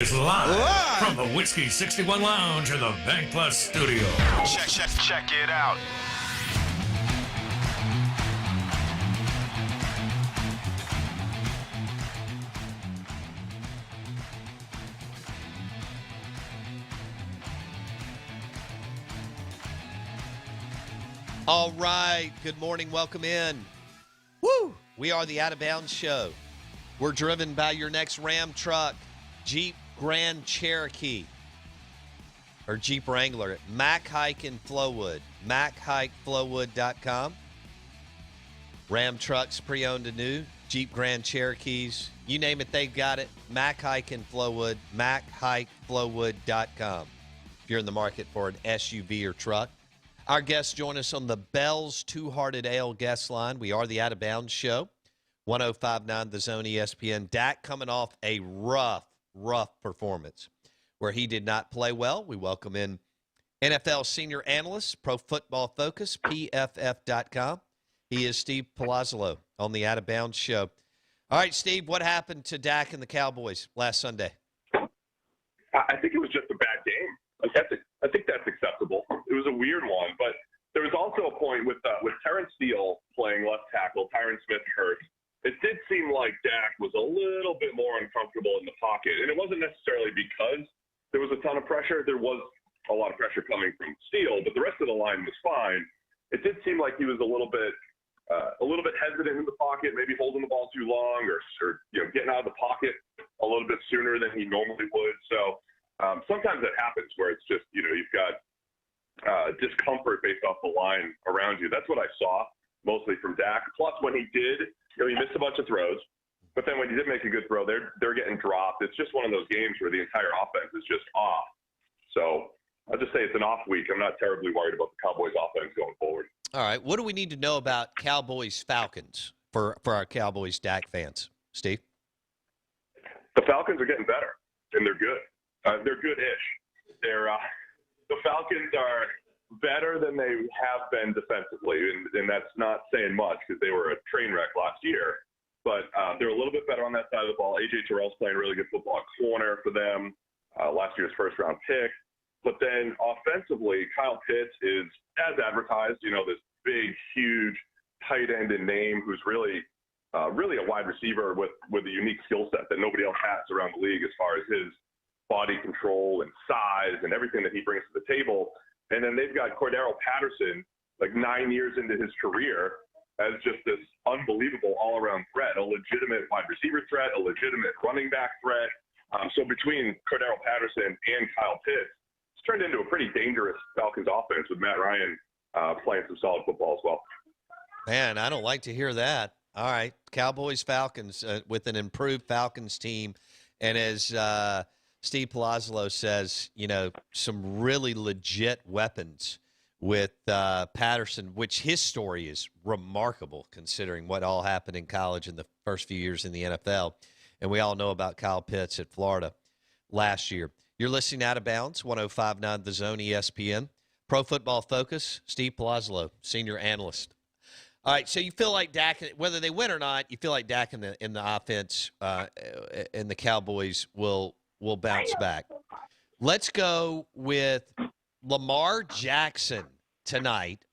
It's live from the Whiskey 61 Lounge in the Bank Plus studio. Check it out. All right. Good morning. Welcome in. Woo! We are the Out of Bounds Show. We're driven by your next Ram truck, Jeep Grand Cherokee, or Jeep Wrangler at Mac Hike in Flowood. MacHikeFlowood.com. Ram trucks, pre-owned and new. Jeep Grand Cherokees. You name it, they've got it. Mac Hike in Flowood. MacHikeFlowood.com. If you're in the market for an SUV or truck. Our guests join us on the Bell's Two-Hearted Ale guest line. We are the Out of Bounds Show. 105.9 The Zone ESPN. Dak coming off a rough performance where he did not play well. We welcome in NFL senior analyst, Pro Football Focus, PFF.com. He is Steve Palazzolo on the Out of Bounds Show. All right, Steve, what happened to Dak and the Cowboys last Sunday? I think it was just a bad game. I think that's acceptable. It was a weird one, but there was also a point with Terrence Steele playing left tackle, Tyron Smith hurt. It did seem like Dak was a little bit more uncomfortable in the pocket, and it wasn't necessarily because there was a ton of pressure. There was a lot of pressure coming from Steele, but the rest of the line was fine. It did seem like he was a little bit hesitant in the pocket, maybe holding the ball too long, or getting out of the pocket a little bit sooner than he normally would. So sometimes that happens where it's just you've got discomfort based off the line around you. That's what I saw mostly from Dak. Plus, when he did. He missed a bunch of throws, but then when he did make a good throw, they're getting dropped. It's just one of those games where the entire offense is just off. So I'll just say it's an off week. I'm not terribly worried about the Cowboys offense going forward. All right. What do we need to know about Cowboys-Falcons for our Cowboys Dak fans? Steve? The Falcons are getting better, and they're good. They're good-ish. The Falcons are better than they have been defensively, and that's not saying much because they were a train wreck last year. But they're a little bit better on that side of the ball. A.J. Terrell's playing really good football at corner for them, last year's first-round pick. But then offensively, Kyle Pitts is, as advertised, this big, huge tight end in name who's really a wide receiver with a unique skill set that nobody else has around the league as far as his body control and size and everything that he brings to the table. And then they've got Cordero Patterson, 9 years into his career, as just this unbelievable all-around threat, a legitimate wide receiver threat, a legitimate running back threat. So between Cordero Patterson and Kyle Pitts, it's turned into a pretty dangerous Falcons offense with Matt Ryan playing some solid football as well. Man, I don't like to hear that. All right, Cowboys-Falcons with an improved Falcons team. And as Steve Palazzolo says, some really legit weapons with Patterson, which his story is remarkable considering what all happened in college in the first few years in the NFL. And we all know about Kyle Pitts at Florida last year. You're listening Out of Bounds, 105.9 The Zone ESPN. Pro Football Focus, Steve Palazzolo, senior analyst. All right, so you feel like Dak, whether they win or not, you feel like Dak in the offense and the Cowboys will bounce back. Let's go with Lamar Jackson tonight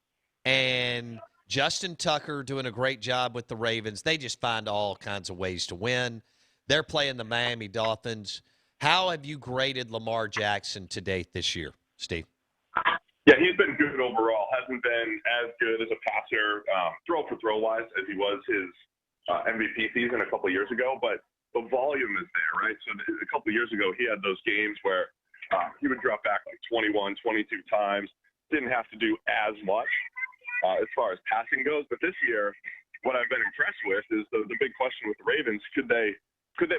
and Justin Tucker doing a great job with the Ravens. They just find all kinds of ways to win. They're playing the Miami Dolphins. How have you graded Lamar Jackson to date this year, Steve? Yeah, he's been good overall. Hasn't been as good as a passer, throw for throw-wise, as he was his MVP season a couple years ago, but the volume is there, right? So a couple of years ago, he had those games where he would drop back 21, 22 times. Didn't have to do as much as far as passing goes. But this year, what I've been impressed with is the big question with the Ravens: could they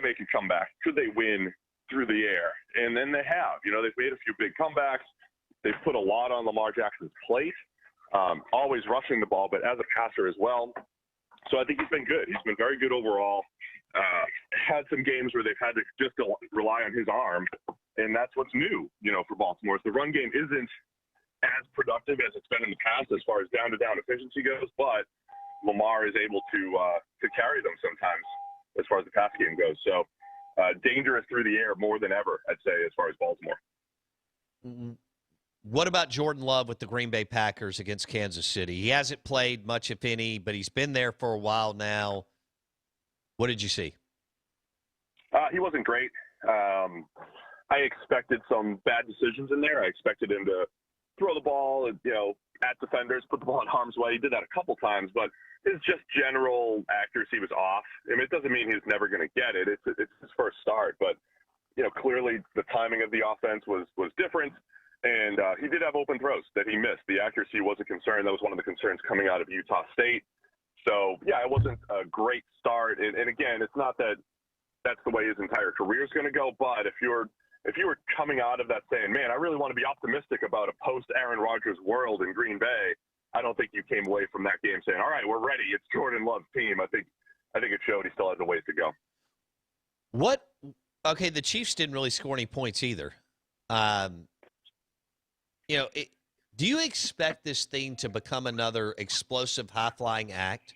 make a comeback? Could they win through the air? And then they have. They've made a few big comebacks. They've put a lot on Lamar Jackson's plate, always rushing the ball, but as a passer as well. So I think he's been good. He's been very good overall. Had some games where they've had to just rely on his arm, and that's what's new, for Baltimore. The run game isn't as productive as it's been in the past as far as down-to-down efficiency goes, but Lamar is able to carry them sometimes as far as the pass game goes. So dangerous through the air more than ever, I'd say, as far as Baltimore. What about Jordan Love with the Green Bay Packers against Kansas City? He hasn't played much, if any, but he's been there for a while now. What did you see? He wasn't great. I expected some bad decisions in there. I expected him to throw the ball, at defenders, put the ball in harm's way. He did that a couple times, but his just general accuracy was off. I mean, it doesn't mean he's never going to get it. It's his first start, but clearly the timing of the offense was different, and he did have open throws that he missed. The accuracy was a concern. That was one of the concerns coming out of Utah State. So yeah, it wasn't a great start. And again, it's not that that's the way his entire career is going to go, but if you were coming out of that saying, man, I really want to be optimistic about a post-Aaron Rodgers world in Green Bay, I don't think you came away from that game saying, all right, we're ready. It's Jordan Love's team. I think it showed he still has a ways to go. Okay, the Chiefs didn't really score any points either. Do you expect this thing to become another explosive high-flying act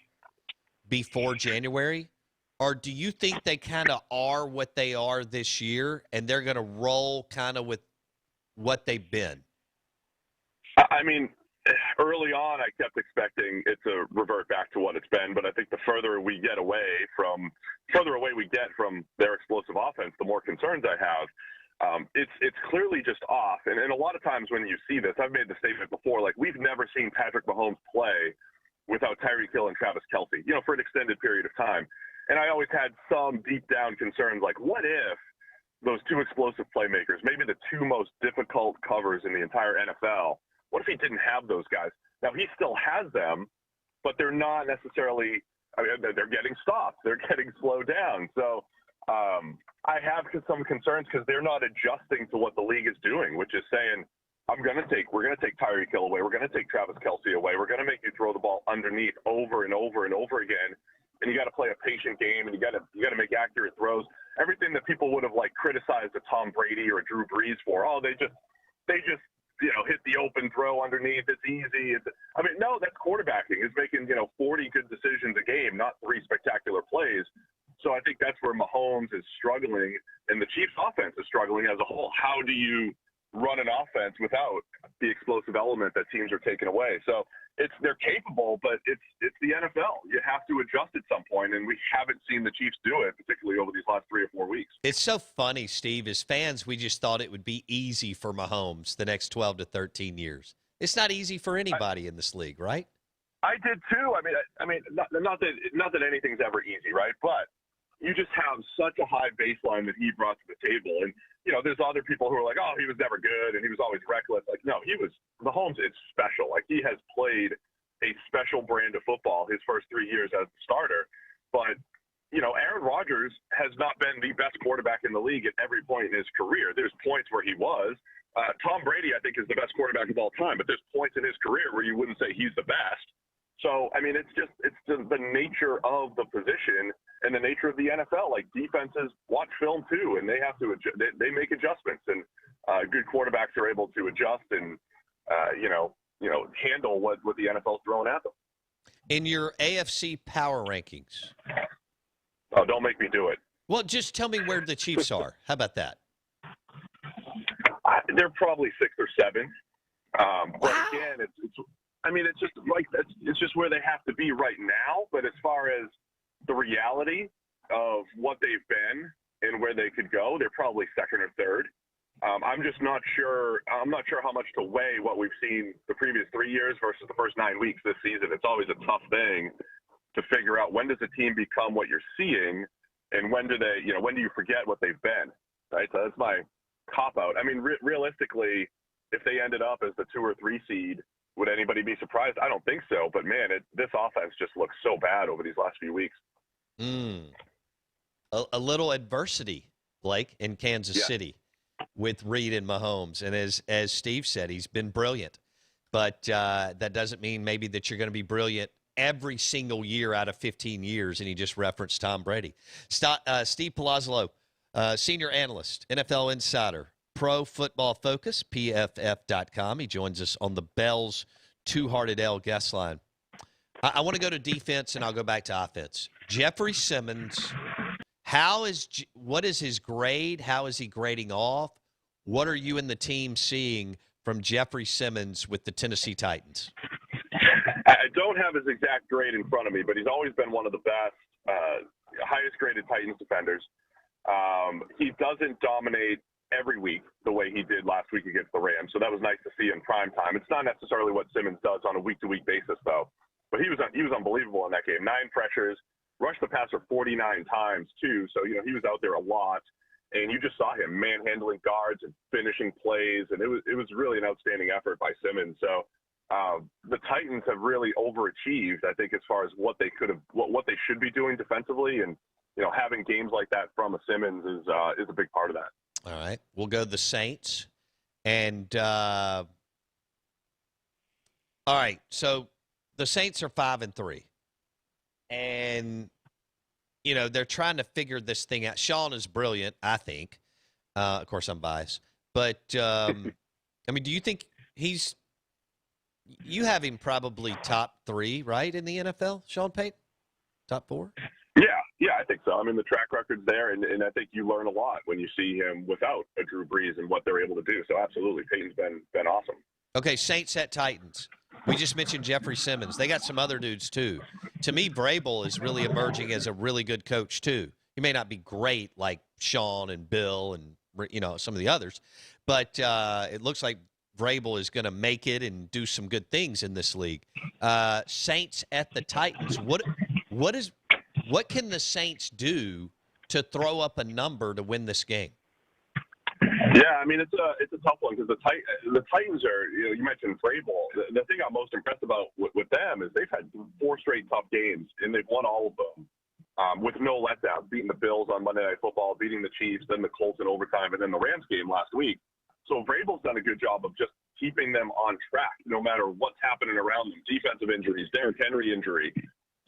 before January? Or do you think they kind of are what they are this year, and they're going to roll kind of with what they've been? I mean, early on, I kept expecting it to revert back to what it's been, but I think the further we get away from their explosive offense, the more concerns I have. It's clearly just off, and a lot of times when you see this, I've made the statement before, like we've never seen Patrick Mahomes play without Tyreek Hill and Travis Kelce, for an extended period of time. And I always had some deep down concerns, like what if those two explosive playmakers, maybe the two most difficult covers in the entire NFL, what if he didn't have those guys? Now, he still has them, but they're not necessarily – I mean, they're getting stopped. They're getting slowed down. So I have some concerns because they're not adjusting to what the league is doing, which is saying, we're going to take Tyreek Hill away. We're going to take Travis Kelce away. We're going to make you throw the ball underneath over and over and over again. And you got to play a patient game, and you got to make accurate throws. Everything that people would have criticized a Tom Brady or a Drew Brees for, they just hit the open throw underneath. It's easy. No, that's quarterbacking. It's making 40 good decisions a game, not 3 spectacular plays. So I think that's where Mahomes is struggling, and the Chiefs' offense is struggling as a whole. How do you run an offense without the explosive element that teams are taking away? So they're capable, but it's the NFL. You have to adjust at some point, and we haven't seen the Chiefs do it, particularly over these last 3 or 4 weeks. It's so funny, Steve. As fans, we just thought it would be easy for Mahomes the next 12 to 13 years. It's not easy for anybody in this league, right? I did too. I mean, not that anything's ever easy, right? But you just have such a high baseline that he brought to the table, and there's other people who are like, oh, he was never good and he was always reckless. Like, no, Mahomes is special. Like, he has played a special brand of football his first 3 years as a starter. But, Aaron Rodgers has not been the best quarterback in the league at every point in his career. There's points where he was. Tom Brady, I think, is the best quarterback of all time, but there's points in his career where you wouldn't say he's the best. So, I mean, it's the nature of the position and the nature of the NFL. Like, defenses watch film too, and they have to they make adjustments, and good quarterbacks are able to adjust and handle what the NFL's throwing at them. In your AFC power rankings. Oh, don't make me do it. Well, just tell me where the Chiefs are. How about that? They're probably 6 or 7. But again, it's just where they have to be right now. But as far as the reality of what they've been and where they could go, they're probably 2nd or 3rd. I'm just not sure. I'm not sure how much to weigh what we've seen the previous 3 years versus the first 9 weeks this season. It's always a tough thing to figure out when does a team become what you're seeing, and when do you forget what they've been, right? So that's my cop out. I mean, realistically, if they ended up as the 2 or 3 seed, would anybody be surprised? I don't think so. But man, this offense just looks so bad over these last few weeks. A little adversity, Blake, in Kansas City with Reed and Mahomes. And as Steve said, he's been brilliant. But that doesn't mean maybe that you're going to be brilliant every single year out of 15 years. And he just referenced Tom Brady. Steve Palazzolo, senior analyst, NFL insider, Pro Football Focus, PFF.com. He joins us on the Bell's Two-Hearted L guest line. I want to go to defense, and I'll go back to offense. Jeffery Simmons What is his grade? How is he grading off? What are you and the team seeing from Jeffery Simmons with the Tennessee Titans? I don't have his exact grade in front of me, but he's always been one of the best, highest graded Titans defenders. He doesn't dominate every week the way he did last week against the Rams, so that was nice to see in prime time. It's not necessarily what Simmons does on a week-to-week basis, though. But he was unbelievable in that game. 9 pressures, rushed the passer 49 times, too. So, he was out there a lot. And you just saw him manhandling guards and finishing plays. And it was really an outstanding effort by Simmons. So the Titans have really overachieved, I think, as far as what they should be doing defensively. And, having games like that from a Simmons is a big part of that. All right. We'll go to the Saints. And, all right, so the Saints are 5-3. And, they're trying to figure this thing out. Sean is brilliant, I think. Of course, I'm biased. But, do you think you have him probably top 3, right, in the NFL, Sean Peyton? Top 4? Yeah, I think so. The track record's there, and I think you learn a lot when you see him without a Drew Brees and what they're able to do. So, absolutely, Peyton's been awesome. Okay, Saints at Titans. We just mentioned Jeffery Simmons. They got some other dudes, too. To me, Vrabel is really emerging as a really good coach, too. He may not be great like Sean and Bill and, some of the others, but it looks like Vrabel is going to make it and do some good things in this league. Saints at the Titans. What can the Saints do to throw up a number to win this game? Yeah, it's a tough one because the Titans are, you mentioned Vrabel. The thing I'm most impressed about with them is they've had 4 straight tough games, and they've won all of them with no letdown, beating the Bills on Monday Night Football, beating the Chiefs, then the Colts in overtime, and then the Rams game last week. So Vrabel's done a good job of just keeping them on track no matter what's happening around them, defensive injuries, Derrick Henry injury.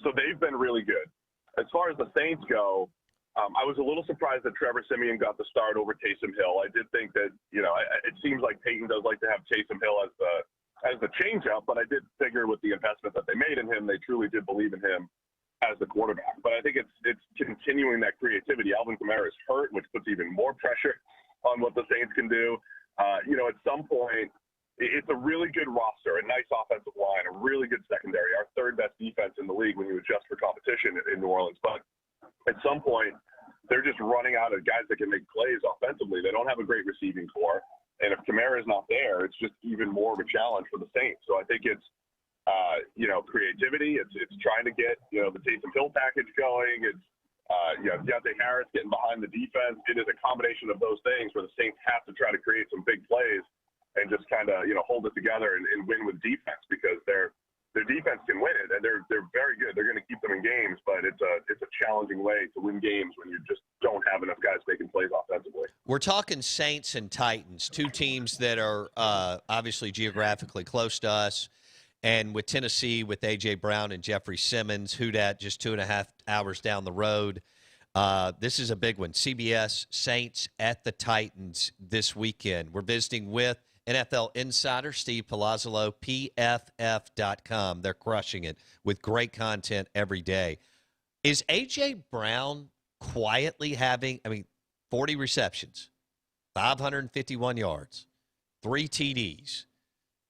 So they've been really good. As far as the Saints go, I was a little surprised that Trevor Siemian got the start over Taysom Hill. I did think that, it seems like Peyton does like to have Taysom Hill as the change-up, but I did figure with the investment that they made in him, they truly did believe in him as the quarterback. But I think it's continuing that creativity. Alvin Kamara is hurt, which puts even more pressure on what the Saints can do. At some point, it's a really good roster, a nice offensive line, a really good secondary, our 3rd best defense in the league when you adjust for competition in New Orleans. But at some point, they're just running out of guys that can make plays offensively. They don't have a great receiving core. And if Kamara is not there, it's just even more of a challenge for the Saints. So I think it's, creativity. It's trying to get, the Taysom Hill package going. It's, Deontay Harris getting behind the defense. It is a combination of those things where the Saints have to try to create some big plays and just kind of, hold it together and win with defense because their defense can win it, and they're very good. They're going to keep them in games, but it's a challenging way to win games when you just don't have enough guys making plays offensively. We're talking Saints and Titans, 2 teams that are obviously geographically close to us, and with Tennessee, with A.J. Brown and Jeffery Simmons, who dat just 2.5 hours down the road. This is a big one. CBS, Saints at the Titans this weekend. We're visiting with NFL insider Steve Palazzolo, PFF.com. They're crushing it with great content every day. Is A.J. Brown quietly having, 40 receptions, 551 yards, 3 TDs?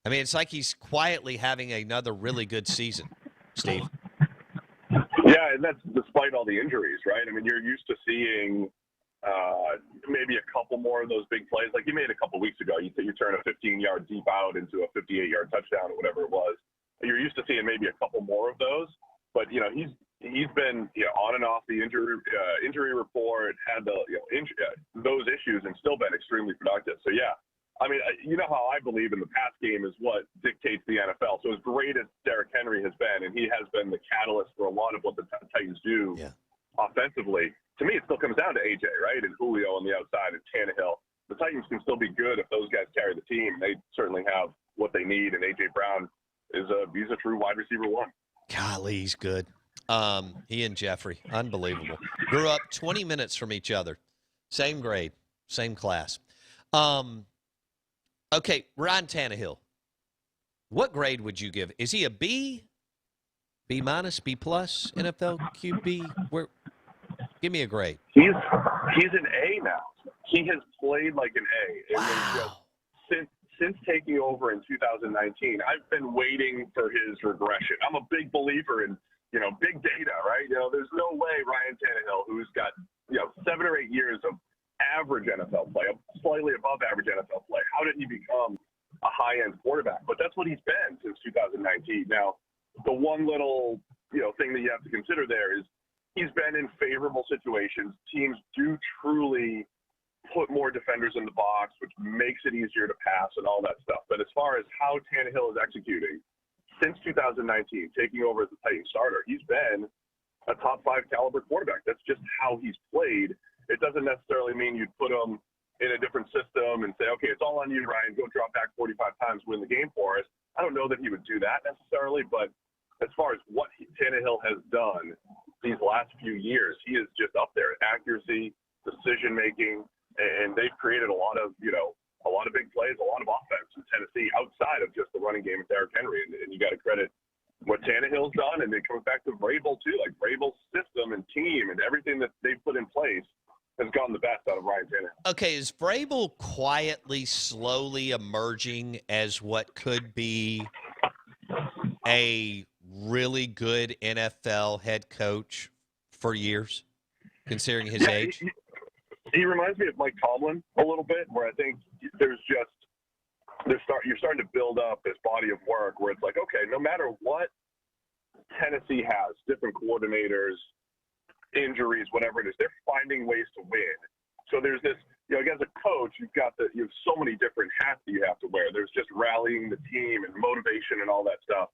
It's like he's quietly having another really good season, Steve. Yeah, and that's despite all the injuries, right? You're used to seeing maybe a couple more of those big plays. Like you made a couple weeks ago, you turn a 15-yard deep out into a 58-yard touchdown or whatever it was. You're used to seeing maybe a couple more of those, but he's been on and off the injury report, had those issues, and still been extremely productive. So yeah, how I believe in the pass game is what dictates the NFL. So as great as Derrick Henry has been, and he has been the catalyst for a lot of what the Titans do offensively. To me, it still comes down to AJ, right, and Julio on the outside, and Tannehill. The Titans can still be good if those guys carry the team. They certainly have what they need, and AJ Brown he's a true wide receiver 1. Golly, he's good. He and Jeffrey, unbelievable. Grew up 20 minutes from each other, same grade, same class. Okay, Ryan Tannehill. What grade would you give? Is he a B, B minus, B plus NFL QB? Where? Give me a grade. He's an A now. He has played like an A. Wow. Since taking over in 2019, I've been waiting for his regression. I'm a big believer in, big data, right? There's no way Ryan Tannehill, who's got, 7 or 8 years of average NFL play, slightly above average NFL play, how did he become a high-end quarterback? But that's what he's been since 2019. Now, the one little, thing that you have to consider there is he's been in favorable situations. Teams do truly put more defenders in the box, which makes it easier to pass and all that stuff. But as far as how Tannehill is executing, since 2019, taking over as the Titans starter, he's been a top 5 caliber quarterback. That's just how he's played. It doesn't necessarily mean you'd put him in a different system and say, okay, it's all on you, Ryan. Go drop back 45 times, win the game for us. I don't know that he would do that necessarily, but as far as what Tannehill has done these last few years, he is just up there. Accuracy, decision-making, and they've created a lot of big plays, a lot of offense in Tennessee outside of just the running game with Derrick Henry. And you got to credit what Tannehill's done, and it comes back to Vrabel too. Like Vrabel's system and team and everything that they've put in place has gotten the best out of Ryan Tannehill. Okay, is Vrabel quietly, slowly emerging as what could be a really good NFL head coach for years, considering his age? He reminds me of Mike Tomlin a little bit, where I think you're starting to build up this body of work where it's like, okay, no matter what Tennessee has, different coordinators, injuries, whatever it is, they're finding ways to win. So there's this, as a coach, you have so many different hats that you have to wear. There's just rallying the team and motivation and all that stuff.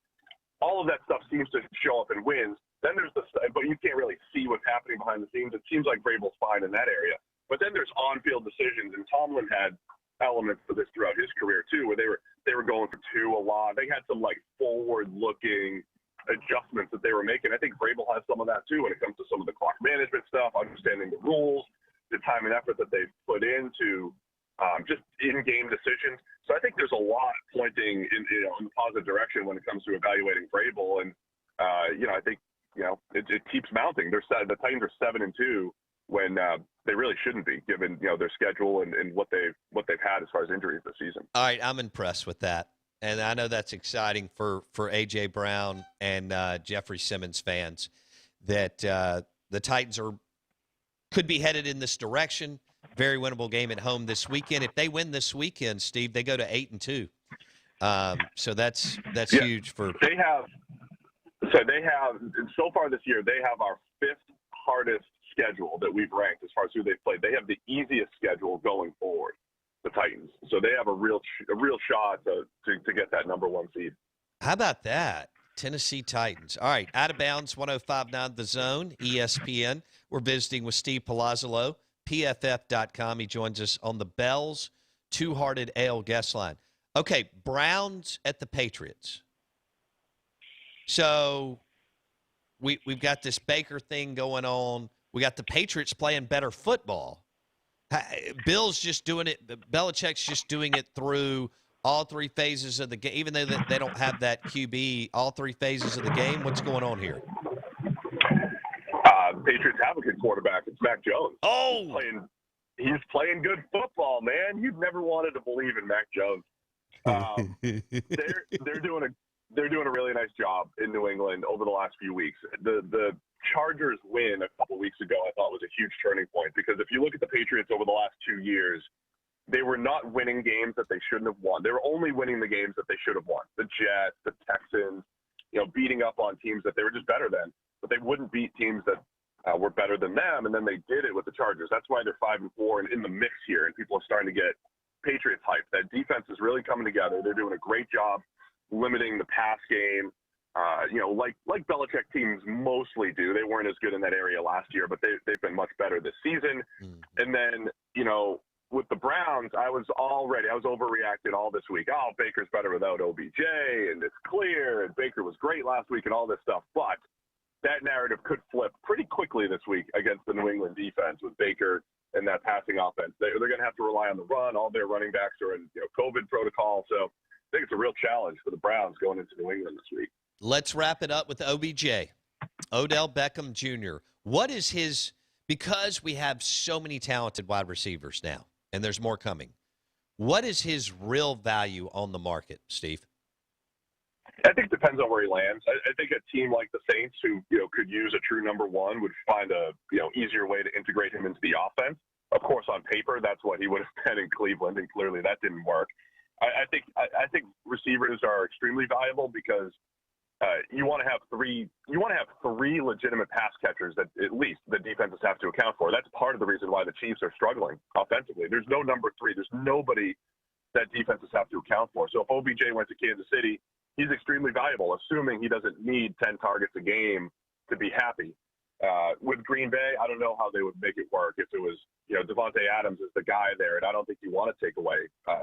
All of that stuff seems to show up in wins. Then there's but you can't really see what's happening behind the scenes. It seems like Vrabel's fine in that area. But then there's on-field decisions, and Tomlin had elements of this throughout his career too, where they were going for 2 a lot. They had some forward-looking adjustments that they were making. I think Vrabel has some of that too when it comes to some of the clock management stuff, understanding the rules, the time and effort that they've put into just in-game decisions. So I think there's a lot pointing in the positive direction when it comes to evaluating Vrabel, and I think it keeps mounting. The Titans are 7-2. When they really shouldn't be, given their schedule and what they've had as far as injuries this season. All right, I'm impressed with that, and I know that's exciting for A.J. Brown and Jeffery Simmons fans that the Titans could be headed in this direction. Very winnable game at home this weekend. If they win this weekend, Steve, they go to 8-2. So that's huge for. They have so far this year. They have our 5th hardest schedule that we've ranked as far as who they've played. They have the easiest schedule going forward, the Titans. So they have a real shot to get that number 1 seed. How about that? Tennessee Titans. All right, Out of Bounds, 105.9 The Zone, ESPN. We're visiting with Steve Palazzolo, PFF.com. He joins us on the Bell's Two-Hearted Ale guest line. Okay, Browns at the Patriots. So we've got this Baker thing going on. We got the Patriots playing better football. Bill's just doing it. Belichick's just doing it through all 3 phases of the game, even though they don't have that QB, all 3 phases of the game. What's going on here? Patriots have a good quarterback. It's Mac Jones. Oh, he's playing good football, man. You've never wanted to believe in Mac Jones. They're doing a really nice job in New England over the last few weeks. The Chargers win a couple weeks ago, I thought, was a huge turning point, because if you look at the Patriots over the last 2 years, they were not winning games that they shouldn't have won. They were only winning the games that they should have won. The Jets, the Texans, beating up on teams that they were just better than, but they wouldn't beat teams that were better than them, and then they did it with the Chargers. That's why they're 5-4 and in the mix here, and people are starting to get Patriots hype. That defense is really coming together. They're doing a great job limiting the pass game. Like Belichick teams mostly do. They weren't as good in that area last year, but they've been much better this season. Mm-hmm. And then, with the Browns, I was overreacted all this week. Oh, Baker's better without OBJ, and it's clear, and Baker was great last week and all this stuff. But that narrative could flip pretty quickly this week against the New England defense with Baker and that passing offense. They're going to have to rely on the run. All their running backs are in COVID protocol. So I think it's a real challenge for the Browns going into New England this week. Let's wrap it up with OBJ, Odell Beckham Jr. What is his because we have so many talented wide receivers now, and there's more coming, what is his real value on the market, Steve? I think it depends on where he lands. I think a team like the Saints, who could use a true number one, would find a easier way to integrate him into the offense. Of course, on paper, that's what he would have been in Cleveland, and clearly that didn't work. I think receivers are extremely valuable because you want to have three legitimate pass catchers that at least the defenses have to account for. That's part of the reason why the Chiefs are struggling offensively. There's no number three. There's nobody that defenses have to account for. So if OBJ went to Kansas City, he's extremely valuable, assuming he doesn't need 10 targets a game to be happy. With Green Bay, I don't know how they would make it work if it was, Devontae Adams is the guy there, and I don't think you want to take away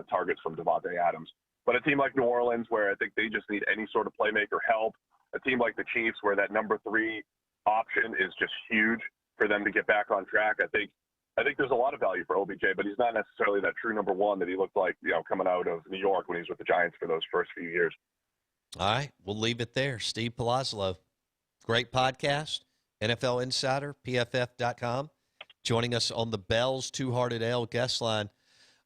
targets from Devontae Adams. But a team like New Orleans, where I think they just need any sort of playmaker help, a team like the Chiefs, where that number three option is just huge for them to get back on track, I think there's a lot of value for OBJ, but he's not necessarily that true number one that he looked like, coming out of New York when he was with the Giants for those first few years. All right, we'll leave it there. Steve Palazzolo, great podcast, NFL Insider, PFF.com, joining us on the Bell's Two-Hearted Ale guest line.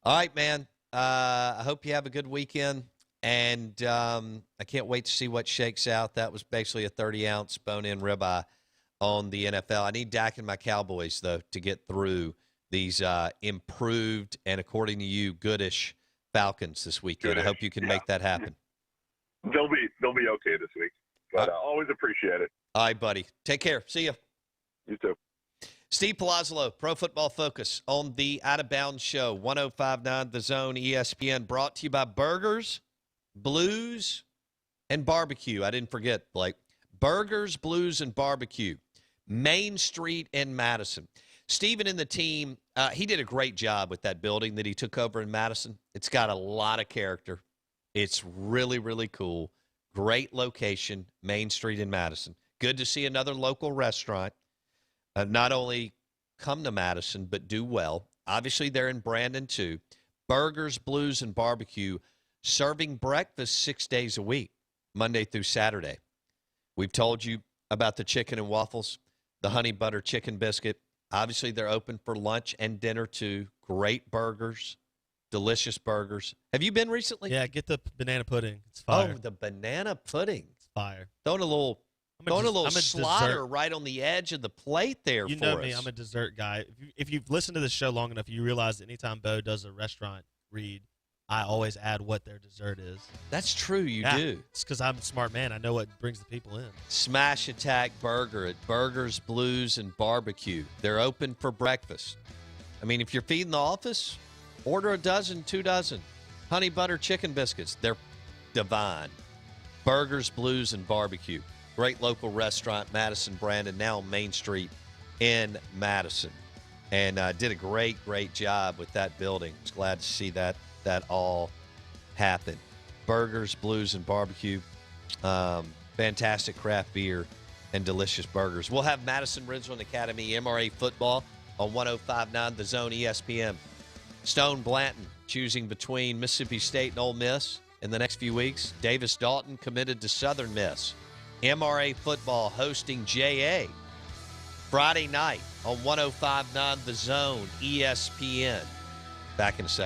All right, man, I hope you have a good weekend, and I can't wait to see what shakes out. That was basically a 30-ounce bone-in ribeye on the NFL. I need Dak and my Cowboys, though, to get through these improved and, according to you, goodish Falcons this weekend. Goodish. I hope you can make that happen. They'll be okay this week, but always appreciate it. All right, buddy. Take care. See ya. You too. Steve Palazzolo, Pro Football Focus on the Out of Bounds Show, 105.9 The Zone, ESPN, brought to you by Burgers, Blues, and Barbecue. I didn't forget, Blake. Burgers, Blues, and Barbecue, Main Street in Madison. Steven and the team, he did a great job with that building that he took over in Madison. It's got a lot of character. It's really, really cool. Great location, Main Street in Madison. Good to see another local restaurant not only come to Madison, but do well. Obviously, they're in Brandon, too. Burgers, Blues, and Barbecue, serving breakfast 6 days a week, Monday through Saturday. We've told you about the chicken and waffles, the honey butter chicken biscuit. Obviously, they're open for lunch and dinner, too. Great burgers, delicious burgers. Have you been recently? Yeah, get the banana pudding. It's fire. Oh, the banana pudding. It's fire. Throwing a little I'm a slider dessert. right on the edge of the plate there You for know us. me. I'm a dessert guy. If you've listened to this show long enough, you realize that anytime Bo does a restaurant read, I always add what their dessert is. That's true. You Yeah, do. It's because I'm a smart man. I know what brings the people in. Smash Attack Burger at Burgers, Blues, and Barbecue. They're open for breakfast. I mean, if you're feeding the office, order a dozen, 2 dozen. Honey butter chicken biscuits. They're divine. Burgers, Blues, and Barbecue. Great local restaurant, Madison, Brandon, now on Main Street in Madison. And did a great job with that building. Was glad to see that all happen. Burgers, Blues, and Barbecue. Fantastic craft beer and delicious burgers. We'll have Madison Ridgeland Academy MRA football on 105.9 The Zone ESPN. Stone Blanton choosing between Mississippi State and Ole Miss in the next few weeks. Davis Dalton committed to Southern Miss. MRA football hosting JA Friday night on 105.9 The Zone ESPN. Back in a second.